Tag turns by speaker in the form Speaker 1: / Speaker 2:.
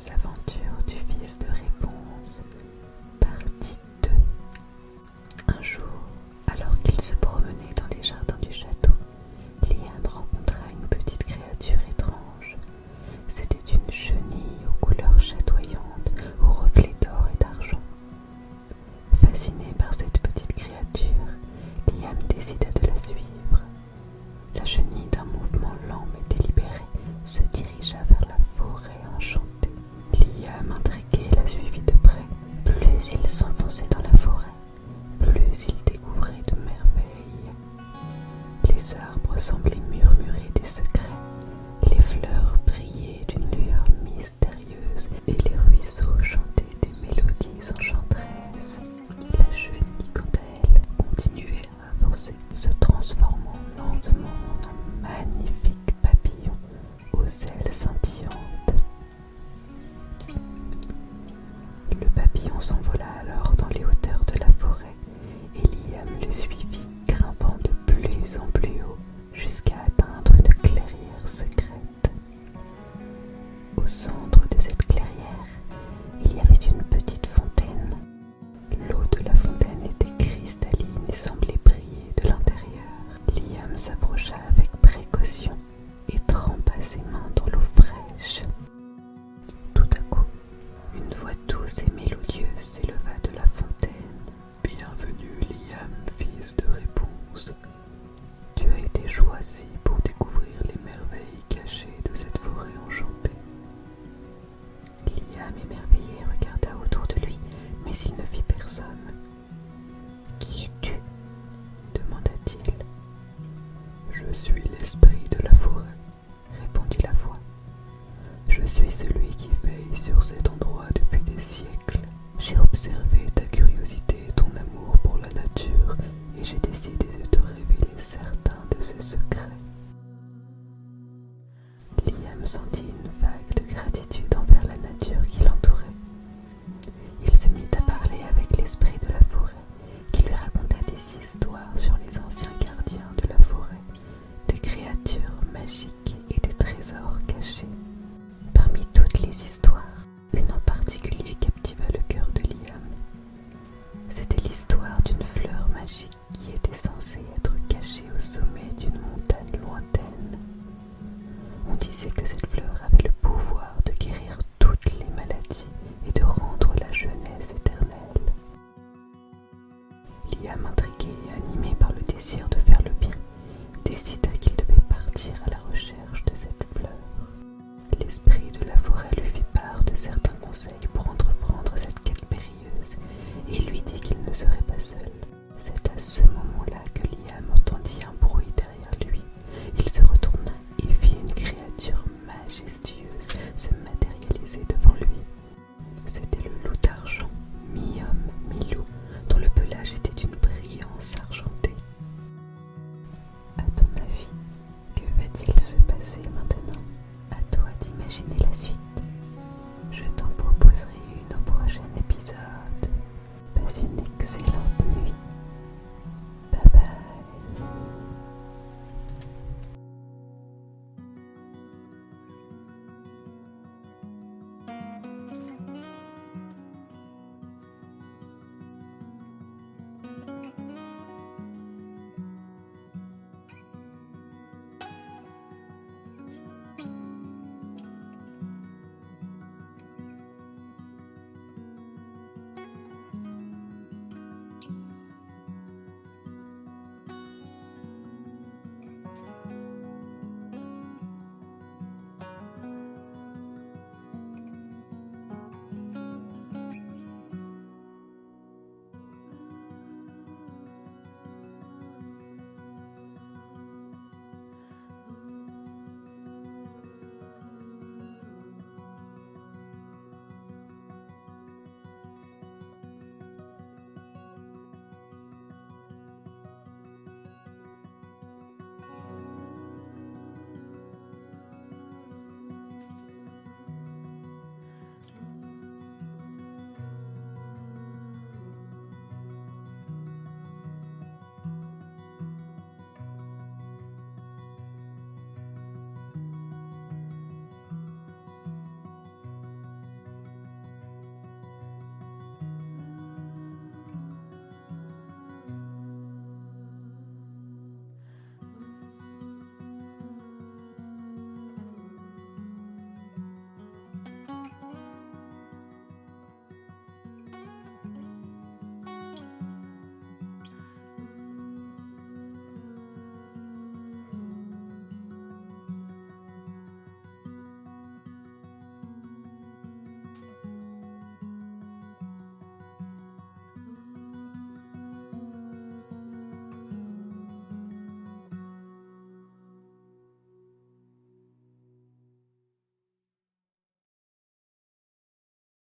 Speaker 1: mystérieuse aventure du fils de Réponse, partie 2. Un jour, alors qu'il se promenait dans les jardins du château, Liam rencontra une petite créature étrange. C'était une chenille aux couleurs chatoyantes, aux reflets d'or et d'argent. Fasciné par cette petite créature, Liam décida de la suivre. La chenille, d'un mouvement lent mais délibéré, se dirigea vers la forêt enchantée. Liam, intrigué, la suivit de près. Plus il s'enfonçait dans la forêt, plus il découvrait de merveilles. Les arbres semblaient murmurer des secrets, les fleurs brillaient d'une lueur mystérieuse et les ruisseaux chantaient des mélodies enchanteresses. La chenille, quant à elle, continuait à avancer, se transformant lentement en un magnifique papillon aux ailes scintillantes. Le papillon s'envola alors dans les hauteurs de la forêt et Liam le suivit, grimpant de plus en plus haut jusqu'à atteindre une clairière secrète. Au centre de cette clairière, il y avait une petite fontaine. L'eau de la fontaine était cristalline et semblait briller de l'intérieur. Liam s'approcha avec précaution et trempa ses mains dans l'eau fraîche. Tout à coup, une voix douce et mélodieuse s'éleva de la fontaine. « Bienvenue, Liam, fils de Réponse. Tu as été choisi pour découvrir les merveilles cachées de cette forêt enchantée. » Liam, émerveillé, regarda autour de lui, mais il ne vit personne. « Qui es-tu » demanda-t-il. « Je suis l'esprit de la forêt, » répondit la voix. « Je suis celui qui veille sur cet endroit depuis des siècles. J'ai observé ta curiosité et ton amour pour la nature et j'ai décidé de te révéler certains de ses secrets. » Liam sentit une vague de gratitude envers la nature qui l'entourait. Il se mit à parler avec l'esprit de la forêt, qui lui raconta des histoires sur les anciens gardiens de la forêt, des créatures magiques et des trésors cachés. Parmi toutes les histoires, une en particulier